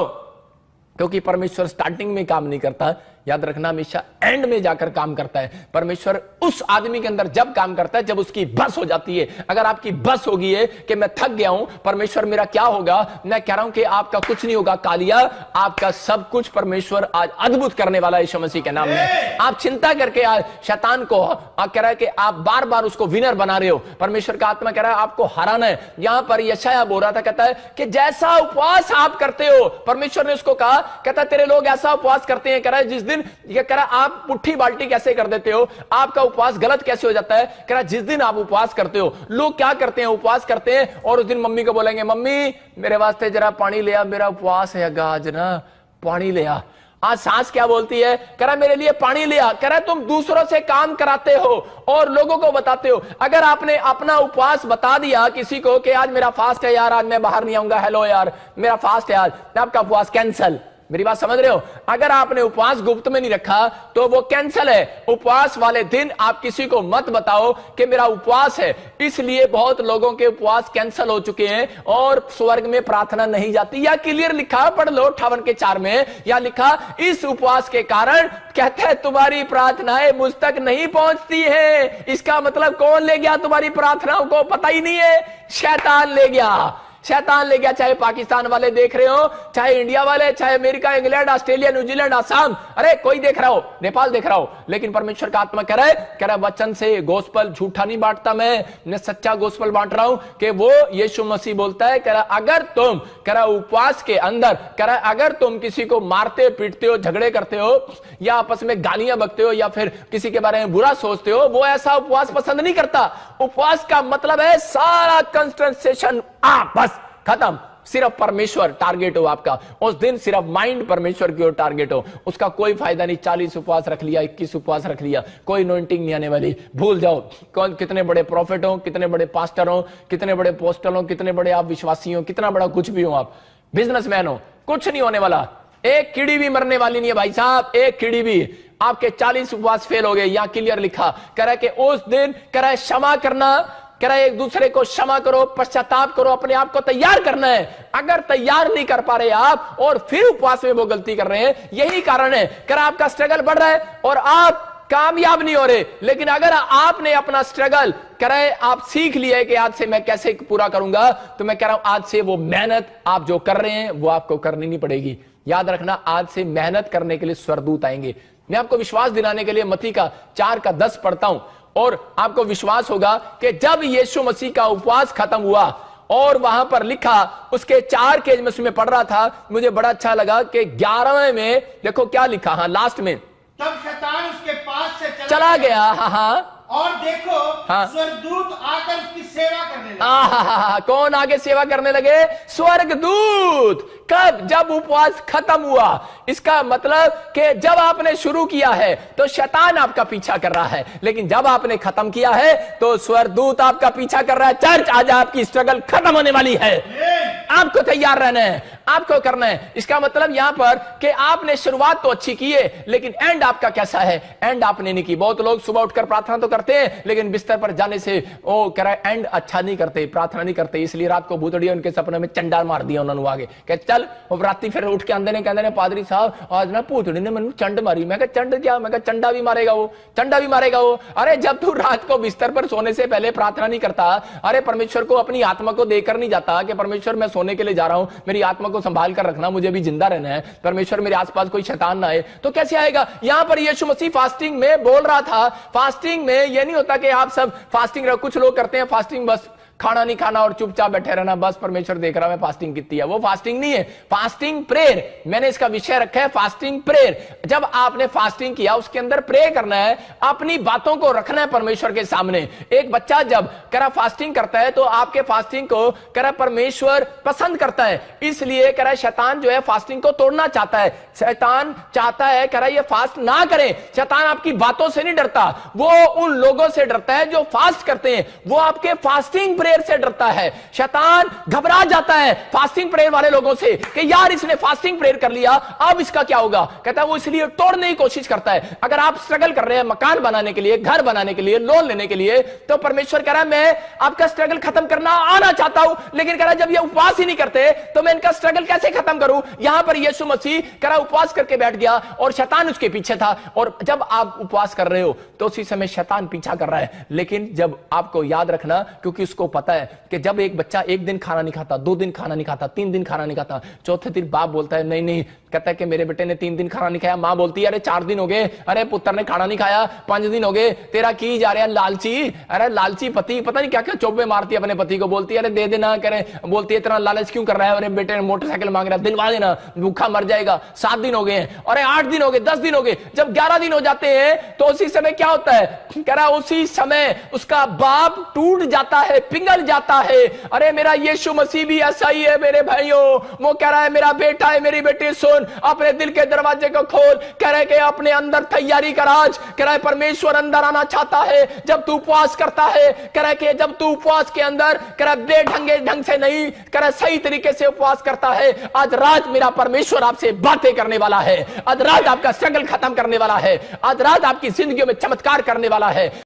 क्योंकि परमेश्वर स्टार्टिंग में काम नहीं करता। याद रखना हमेशा एंड में जाकर काम करता है। परमेश्वर उस आदमी के अंदर जब काम करता है जब उसकी बस हो जाती है। अगर आपकी बस होगी है कि मैं थक गया हूं, परमेश्वर मेरा क्या होगा, मैं कह रहा हूं कि आपका कुछ नहीं होगा कालिया, आपका सब कुछ परमेश्वर आज अद्भुत करने वाला है यीशु मसीह के नाम में। आप चिंता करके आज शैतान को कह रहा है कि आप बार बार उसको विनर बना रहे हो। परमेश्वर का आत्मा कह रहा है आपको हराना है। यहां पर यशायाह बोल रहा था, कहता है कि जैसा उपवास आप करते हो, परमेश्वर ने उसको कहा, कहता तेरे लोग ऐसा उपवास करते हैं, कह रहा है जिस दिन ये कह रहा आप पुट्ठी बाल्टी कैसे कर देते हो, आपका उपवास गलत कैसे हो जाता है। कह रहा जिस दिन आप उपवास करते हो, लोग क्या करते हैं, उपवास करते हैं और उस दिन मम्मी को बोलेंगे मम्मी मेरे वास्ते जरा पानी ले आ, मेरा उपवास है आज ना, पानी ले आ। आज सास क्या बोलती है, कह रहा मेरे लिए पानी ले आ। कह रहा तुम दूसरों से काम कराते हो और लोगों को बताते हो। अगर आपने अपना उपवास बता दिया किसी को कि आज मेरा फास्ट है यार, आज मैं बाहर नहीं आऊंगा, हेलो यार मेरा फास्ट है आज, आपका उपवास कैंसल। मेरी बात समझ रहे हो? अगर आपने उपवास गुप्त में नहीं रखा तो वो कैंसल है। उपवास वाले दिन आप किसी को मत बताओ कि मेरा उपवास है। इसलिए बहुत लोगों के उपवास कैंसल हो चुके हैं और स्वर्ग में प्रार्थना नहीं जाती। या क्लियर लिखा, पढ़ लो 58:4 में, या लिखा इस उपवास के कारण कहते हैं तुम्हारी प्रार्थनाएं मुझ तक नहीं पहुंचती है। इसका मतलब कौन ले गया तुम्हारी प्रार्थनाओं को? पता ही नहीं है, शैतान ले गया। शैतान ले गया। चाहे पाकिस्तान वाले देख रहे हो, चाहे इंडिया वाले, चाहे America, England, Australia, New Zealand, Assam, अरे कोई देख रहा हो, नेपाल देख रहा हो, लेकिन परमेश्वर का आत्मा कह रहा है वचन से गोस्पल झूठा नहीं बांटता, मैं सच्चा गोस्पल बांट रहा हूं कि वो यीशु मसीह बोलता है, कह रहा अगर तुम उपवास के अंदर कह रहा अगर तुम किसी को मारते पीटते हो, झगड़े करते हो या आपस में गालियां बकते हो या फिर किसी के बारे में बुरा सोचते हो, वो ऐसा उपवास पसंद नहीं करता। उपवास का मतलब है सारा कंसंट्रेशन बस खत्म, सिर्फ परमेश्वर टारगेट हो आपका, उस दिन सिर्फ माइंड परमेश्वर की ओर टारगेट हो, उसका कोई फायदा नहीं। 40 उपवास रख लिया, 21 उपवास रख लिया, कोई अनॉइंटिंग नहीं आने वाली। भूल जाओ कौन कितने बड़े प्रॉफिट हो, कितने बड़े पास्टर हो, कितने बड़े पोस्टल हो, कितने बड़े आप विश्वासी हो, कितना बड़ा कुछ भी हो, आप बिजनेसमैन हो, कुछ नहीं होने वाला। एक कीड़ी भी मरने वाली नहीं है भाई साहब, एक कीड़ी भी। आपके 40 उपवास फेल हो गए, यहां क्लियर लिखा कह रहा है कि उस दिन कह रहा है क्षमा करना, कह रहा है एक दूसरे को क्षमा करो, पश्चाताप करो, अपने आप को तैयार करना है। अगर तैयार नहीं कर पा रहे आप और फिर उपवास में वो गलती कर रहे हैं, यही कारण है। कह रहा आपका स्ट्रगल बढ़ रहा है और आप कामयाब नहीं हो रहे। लेकिन अगर आपने अपना स्ट्रगल कह रहे आप सीख लिया है कि आज से मैं कैसे पूरा करूंगा, तो मैं कह रहा हूं आज से वो मेहनत आप जो कर रहे हैं वो आपको करनी नहीं पड़ेगी। याद रखना, आज से मेहनत करने के लिए स्वर्गदूत आएंगे। मैं आपको विश्वास दिलाने के लिए मत्ती का 4:10 पढ़ता हूं और आपको विश्वास होगा कि जब यीशु मसीह का उपवास खत्म हुआ और वहां पर लिखा, उसके 4 केज में पढ़ रहा था, मुझे बड़ा अच्छा लगा कि 11वें में देखो क्या लिखा, हाँ लास्ट में, तब शैतान उसके पास से चला गया। हाँ और देखो हाँ, स्वर्गदूत आकर उसकी सेवा करने लगे। कौन आगे सेवा करने लगे? स्वर्गदूत। कब? जब उपवास खत्म हुआ। इसका मतलब कि जब आपने शुरू किया है तो शैतान आपका पीछा कर रहा है, लेकिन जब आपने खत्म किया है तो स्वर्गदूत आपका पीछा कर रहा है। चर्च, आज आपकी स्ट्रगल खत्म होने वाली है, आपको तैयार रहना है, आपको करना है। इसका मतलब यहां पर कि आपने शुरुआत तो अच्छी की है, लेकिन एंड आपका कैसा है? एंड आपने नहीं की। बहुत लोग सुबह उठकर प्रार्थना तो करते हैं, लेकिन बिस्तर पर जाने से वो कह रहा है एंड अच्छा नहीं करते, प्रार्थना नहीं करते, इसलिए रात को भूतड़िया उनके सपने में चंडा मार दिया उन्होंने आगे। कह चल, और राती फिर उठ के आंदे ने कहते हैं पादरी साहब आज ना भूतड़ी ने मैंने चंड मारी। मैं कहा चंड क्या? मैं कहा चंडा भी मारेगा वो, चंडा भी मारेगा वो। अरे जब तू रात को बिस्तर पर सोने से पहले प्रार्थना नहीं करता, अरे परमेश्वर को अपनी आत्मा को देकर नहीं जाता कि परमेश्वर मैं सोने के लिए जा रहा हूं, मेरी आत्मा को संभाल कर रखना, मुझे भी जिंदा रहना है, परमेश्वर मेरे आसपास कोई शैतान ना आए, तो कैसे आएगा? यहां पर यीशु मसीह फास्टिंग में बोल रहा था। फास्टिंग में यह नहीं होता कि आप सब फास्टिंग रहो। कुछ लोग करते हैं फास्टिंग बस खाना नहीं खाना और चुपचाप बैठे रहना, बस परमेश्वर देख रहा है फास्टिंग कितनी है। वो फास्टिंग नहीं है, फास्टिंग प्रेयर। मैंने इसका विषय रखा है फास्टिंग प्रेयर। जब आपने फास्टिंग किया उसके अंदर प्रे करना है, अपनी बातों को रखना है परमेश्वर के सामने। एक बच्चा जब करा फास्टिंग करता है तो आपके फास्टिंग को करा परमेश्वर पसंद करता है, इसलिए करा शैतान जो है फास्टिंग को तोड़ना चाहता है। शैतान चाहता है करा ये फास्ट ना करें। शैतान आपकी बातों से नहीं डरता, वो उन लोगों से डरता है जो फास्ट करते हैं, वो आपके फास्टिंग प्रेयर से डरता है। शैतान घबरा जाता है फास्टिंग प्रेयर वाले लोगों से कि यार इसने फास्टिंग प्रेयर कर लिया, अब इसका क्या होगा? कहता है वो इसलिए तोड़ने की कोशिश करता है। अगर आप स्ट्रगल कर रहे हैं मकान बनाने के लिए, घर बनाने के लिए, लोन लेने के लिए, तो परमेश्वर कह रहा है मैं आपका स्ट्रगल खत्म करना आना चाहता हूं, लेकिन कह रहा है जब ये उपवास ही नहीं करते तो मैं इनका स्ट्रगल कैसे खत्म करूं? यहां पर यीशु मसीह कह रहा उपवास करके बैठ गया और शैतान उसके पीछे था। और जब आप उपवास कर रहे हो तो उसी समय शैतान पीछा कर रहा है। लेकिन जब आपको याद रखना, क्योंकि उसको पता है कि जब एक बच्चा एक दिन खाना नहीं खाता, 2 दिन खाना नहीं खाता, 3 दिन खाना नहीं खाता, चौथे दिन बाप बोलता है नहीं नहीं, कहता है कि मेरे बेटे ने 3 दिन खाना नहीं खाया। मां बोलती है अरे 4 दिन हो गए, अरे पुत्र ने खाना नहीं खाया, 5 दिन हो गए, तेरा की जा रहा है लालची। अरे लालची पति पता नहीं क्या क्या चौबे मारती है अपने पति को, बोलती है अरे दे देना, करे बोलती है इतना लालच क्यों कर रहा है? अरे बेटे ने मोटरसाइकिल मांग रहा है, दिलवा देना, भूखा मर जाएगा। 7 दिन हो गए, अरे 8 दिन हो गए, 10 दिन हो गए। जब 11 दिन हो जाते हैं तो उसी समय क्या होता है? कह रहा उसी समय उसका बाप टूट जाता है, पिघल जाता है। अरे मेरा यीशु मसीह भी ऐसा ही है मेरे भाइयों। वो कह रहा है मेरा बेटा है, मेरी बेटी सुन, अपने दिल के दरवाजे को खोल। कह रहा है कि अपने अंदर तैयारी कर आज। कह रहा है परमेश्वर अंदर आना चाहता है जब तू उपवास करता है। कह रहा है कि जब तू उपवास के अंदर कह रहा बेढंगे ढंग से नहीं, कह रहा सही तरीके से उपवास करता है, आज रात मेरा परमेश्वर आपसे बातें करने वाला है। आज रात आपका स्ट्रगल खत्म करने वाला है। आज रात आपकी जिंदगी में चमत्कार करने वाला है।